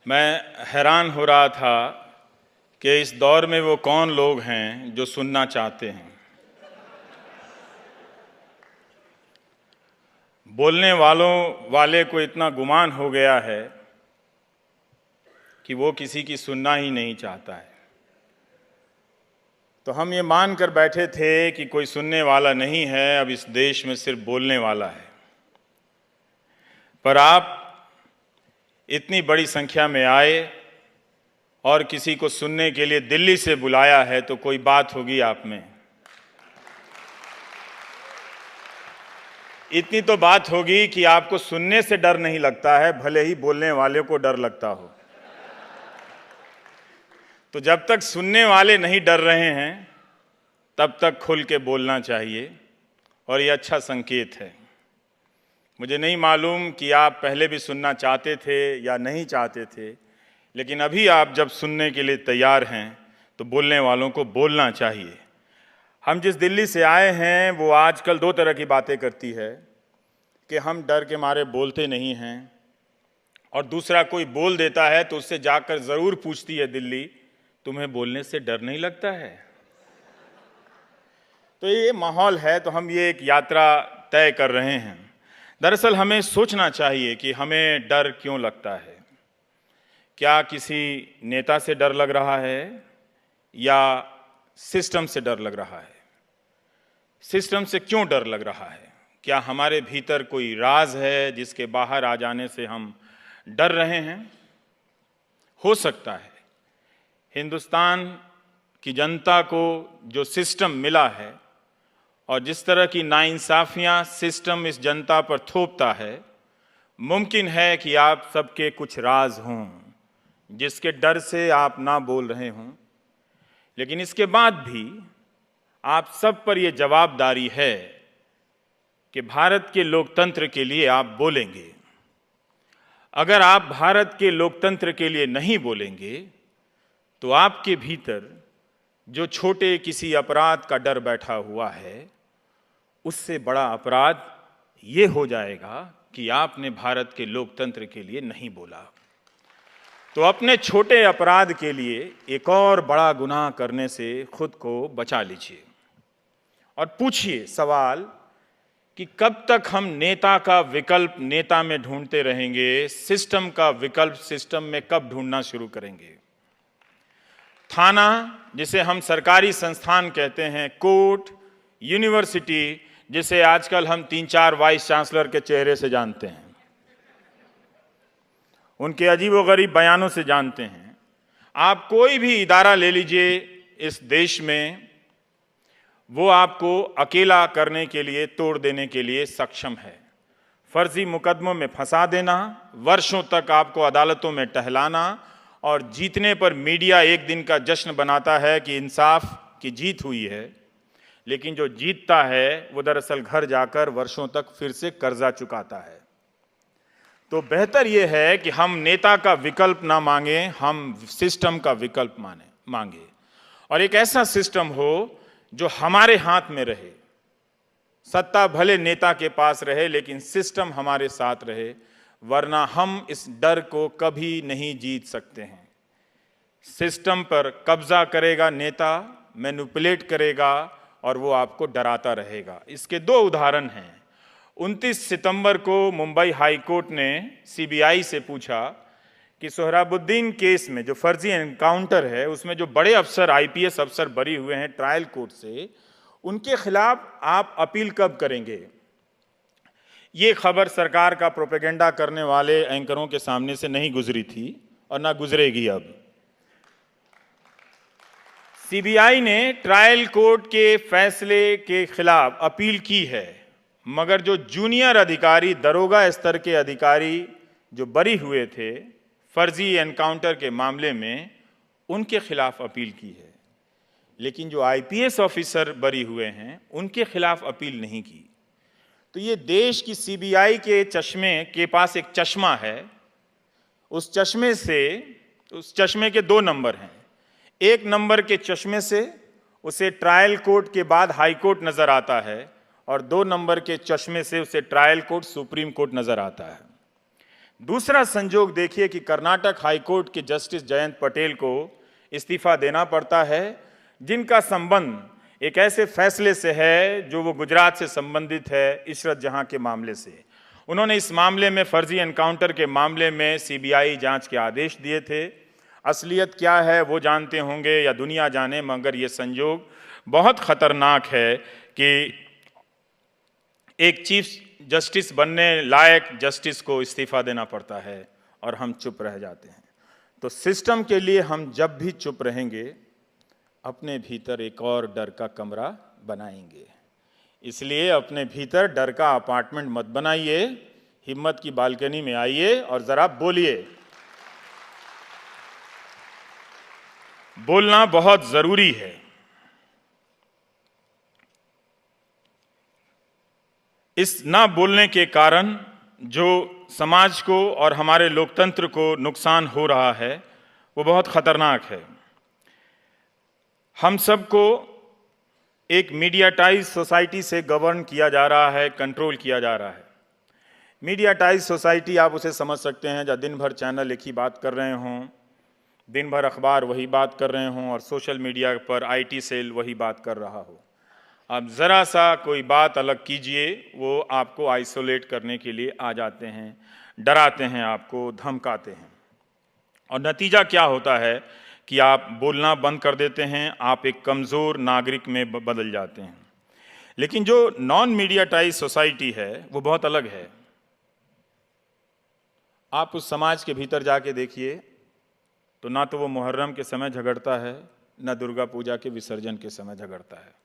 मैं हैरान हो रहा था कि इस दौर में वो कौन लोग हैं जो सुनना चाहते हैं। बोलने वाले को इतना गुमान हो गया है कि वो किसी की सुनना ही नहीं चाहता है। तो हम ये मान कर बैठे थे कि कोई सुनने वाला नहीं है, अब इस देश में सिर्फ बोलने वाला है। पर आप इतनी बड़ी संख्या में आए और किसी को सुनने के लिए दिल्ली से बुलाया है, तो कोई बात होगी आप में। इतनी तो बात होगी कि आपको सुनने से डर नहीं लगता है, भले ही बोलने वाले को डर लगता हो। तो जब तक सुनने वाले नहीं डर रहे हैं तब तक खुल के बोलना चाहिए, और ये अच्छा संकेत है। मुझे नहीं मालूम कि आप पहले भी सुनना चाहते थे या नहीं चाहते थे, लेकिन अभी आप जब सुनने के लिए तैयार हैं तो बोलने वालों को बोलना चाहिए। हम जिस दिल्ली से आए हैं वो आजकल दो तरह की बातें करती है कि हम डर के मारे बोलते नहीं हैं, और दूसरा कोई बोल देता है तो उससे जाकर ज़रूर पूछती है दिल्ली, तुम्हें बोलने से डर नहीं लगता है? तो ये माहौल है, तो हम ये एक यात्रा तय कर रहे हैं। दरअसल हमें सोचना चाहिए कि हमें डर क्यों लगता है। क्या किसी नेता से डर लग रहा है या सिस्टम से डर लग रहा है? सिस्टम से क्यों डर लग रहा है? क्या हमारे भीतर कोई राज है जिसके बाहर आ जाने से हम डर रहे हैं? हो सकता है हिंदुस्तान की जनता को जो सिस्टम मिला है और जिस तरह की नाइंसाफियां सिस्टम इस जनता पर थोपता है, मुमकिन है कि आप सबके कुछ राज हों जिसके डर से आप ना बोल रहे हों। लेकिन इसके बाद भी आप सब पर यह जवाबदारी है कि भारत के लोकतंत्र के लिए आप बोलेंगे। अगर आप भारत के लोकतंत्र के लिए नहीं बोलेंगे तो आपके भीतर जो छोटे किसी अपराध का डर बैठा हुआ है, उससे बड़ा अपराध ये हो जाएगा कि आपने भारत के लोकतंत्र के लिए नहीं बोला। तो अपने छोटे अपराध के लिए एक और बड़ा गुनाह करने से खुद को बचा लीजिए और पूछिए सवाल कि कब तक हम नेता का विकल्प नेता में ढूंढते रहेंगे, सिस्टम का विकल्प सिस्टम में कब ढूंढना शुरू करेंगे? थाना, जिसे हम सरकारी संस्थान कहते हैं, कोर्ट, यूनिवर्सिटी, जिसे आजकल हम 3-4 वाइस चांसलर के चेहरे से जानते हैं, उनके अजीबोगरीब बयानों से जानते हैं। आप कोई भी इदारा ले लीजिए इस देश में, वो आपको अकेला करने के लिए, तोड़ देने के लिए सक्षम है। फर्जी मुकदमों में फंसा देना, वर्षों तक आपको अदालतों में टहलाना, और जीतने पर मीडिया एक दिन का जश्न बनाता है कि इंसाफ की जीत हुई है, लेकिन जो जीतता है वो दरअसल घर जाकर वर्षों तक फिर से कर्जा चुकाता है। तो बेहतर ये है कि हम नेता का विकल्प ना मांगे, हम सिस्टम का विकल्प मांगे, और एक ऐसा सिस्टम हो जो हमारे हाथ में रहे। सत्ता भले नेता के पास रहे, लेकिन सिस्टम हमारे साथ रहे, वरना हम इस डर को कभी नहीं जीत सकते हैं। सिस्टम पर कब्जा करेगा नेता, मैनिपुलेट करेगा, और वो आपको डराता रहेगा। इसके 2 उदाहरण हैं। 29 सितंबर को मुंबई हाई कोर्ट ने सीबीआई से पूछा कि सोहराबुद्दीन केस में जो फर्जी एनकाउंटर है, उसमें जो बड़े अफसर, आईपीएस अफसर बरी हुए हैं ट्रायल कोर्ट से, उनके खिलाफ आप अपील कब करेंगे? ये खबर सरकार का प्रोपेगेंडा करने वाले एंकरों के सामने से नहीं गुजरी थी और ना गुजरेगी। अब सीबीआई ने ट्रायल कोर्ट के फैसले के खिलाफ अपील की है, मगर जो जूनियर अधिकारी, दरोगा स्तर के अधिकारी जो बरी हुए थे फर्जी एनकाउंटर के मामले में, उनके खिलाफ अपील की है। लेकिन जो आईपीएस ऑफिसर बरी हुए हैं उनके खिलाफ अपील नहीं की। तो ये देश की सीबीआई के चश्मे के पास एक चश्मा है। उस चश्मे के 2 नंबर हैं। 1 नंबर के चश्मे से उसे ट्रायल कोर्ट के बाद हाई कोर्ट नजर आता है, और 2 नंबर के चश्मे से उसे ट्रायल कोर्ट, सुप्रीम कोर्ट नजर आता है। दूसरा संजोग देखिए कि कर्नाटक हाईकोर्ट के जस्टिस जयंत पटेल को इस्तीफा देना पड़ता है, जिनका संबंध एक ऐसे फैसले से है जो वो गुजरात से संबंधित है, इशरत जहां के मामले से। उन्होंने इस मामले में फर्जी एनकाउंटर के मामले में सीबीआई जांच के आदेश दिए थे। असलियत क्या है वो जानते होंगे या दुनिया जाने, मगर ये संजोग बहुत खतरनाक है कि एक चीफ जस्टिस बनने लायक जस्टिस को इस्तीफा देना पड़ता है और हम चुप रह जाते हैं। तो सिस्टम के लिए हम जब भी चुप रहेंगे, अपने भीतर एक और डर का कमरा बनाएंगे। इसलिए अपने भीतर डर का अपार्टमेंट मत बनाइए, हिम्मत की बालकनी में आइए और जरा बोलिए। बोलना बहुत जरूरी है। इस ना बोलने के कारण जो समाज को और हमारे लोकतंत्र को नुकसान हो रहा है वो बहुत खतरनाक है। हम सबको एक मीडियाटाइज सोसाइटी से गवर्न किया जा रहा है, कंट्रोल किया जा रहा है। मीडियाटाइज सोसाइटी आप उसे समझ सकते हैं जहाँ दिन भर चैनल एक ही बात कर रहे हों, दिन भर अखबार वही बात कर रहे हों और सोशल मीडिया पर आईटी सेल वही बात कर रहा हो। अब ज़रा सा कोई बात अलग कीजिए, वो आपको आइसोलेट करने के लिए आ जाते हैं, डराते हैं, आपको धमकाते हैं। और नतीजा क्या होता है कि आप बोलना बंद कर देते हैं, आप एक कमज़ोर नागरिक में बदल जाते हैं। लेकिन जो नॉन मीडियाटाइज सोसाइटी है वो बहुत अलग है। आप उस समाज के भीतर जाके देखिए तो ना तो वो मुहर्रम के समय झगड़ता है, ना दुर्गा पूजा के विसर्जन के समय झगड़ता है।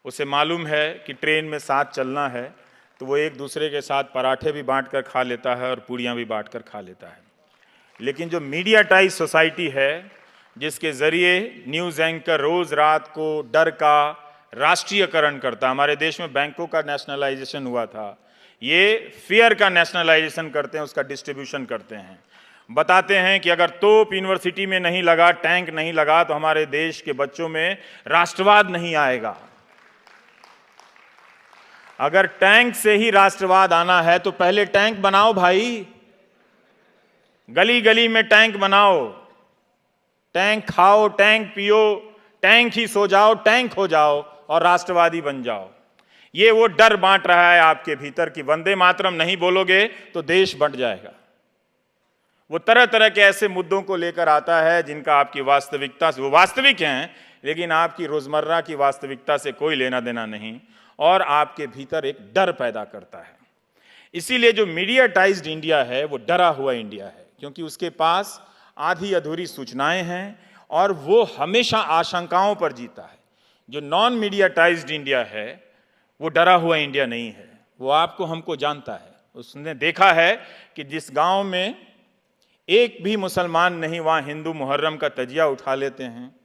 उसे मालूम है कि ट्रेन में साथ चलना है तो वो एक दूसरे के साथ पराठे भी बांट कर खा लेता है और पूड़ियाँ भी बांट कर खा लेता है। लेकिन जो मीडियाटाइज सोसाइटी है, जिसके ज़रिए न्यूज़ एंकर रोज़ रात को डर का राष्ट्रीयकरण करता, हमारे देश में बैंकों का नेशनलाइजेशन हुआ था, ये फियर का नेशनलाइजेशन करते हैं, उसका डिस्ट्रीब्यूशन करते हैं। बताते हैं कि अगर तोप यूनिवर्सिटी में नहीं लगा, टैंक नहीं लगा, तो हमारे देश के बच्चों में राष्ट्रवाद नहीं आएगा। अगर टैंक से ही राष्ट्रवाद आना है तो पहले टैंक बनाओ भाई, गली गली में टैंक बनाओ, टैंक खाओ, टैंक पियो, टैंक ही सो जाओ, टैंक हो जाओ और राष्ट्रवादी बन जाओ। ये वो डर बांट रहा है आपके भीतर कि वंदे मातरम नहीं बोलोगे तो देश बंट जाएगा। वो तरह तरह के ऐसे मुद्दों को लेकर आता है जिनका आपकी वास्तविकता से, वो वास्तविक हैं लेकिन आपकी रोजमर्रा की वास्तविकता से कोई लेना देना नहीं, और आपके भीतर एक डर पैदा करता है। इसीलिए जो मीडियाटाइज्ड इंडिया है वो डरा हुआ इंडिया है, क्योंकि उसके पास आधी अधूरी सूचनाएं हैं और वो हमेशा आशंकाओं पर जीता है। जो नॉन मीडियाटाइज्ड इंडिया है वो डरा हुआ इंडिया नहीं है, वो आपको हमको जानता है। उसने देखा है कि जिस गांव में एक भी मुसलमान नहीं, वहाँ हिंदू मुहर्रम का तजिया उठा लेते हैं,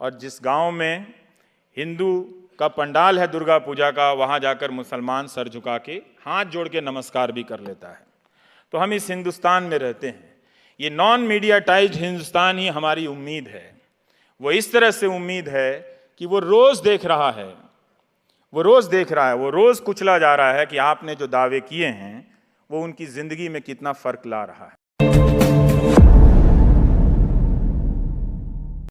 और जिस गांव में हिंदू का पंडाल है दुर्गा पूजा का, वहाँ जाकर मुसलमान सर झुका के हाथ जोड़ के नमस्कार भी कर लेता है। तो हम इस हिंदुस्तान में रहते हैं, ये नॉन मीडियाटाइज्ड हिंदुस्तान ही हमारी उम्मीद है। वो इस तरह से उम्मीद है कि वो रोज़ देख रहा है, वो रोज़ कुचला जा रहा है कि आपने जो दावे किए हैं वो उनकी ज़िंदगी में कितना फ़र्क ला रहा है।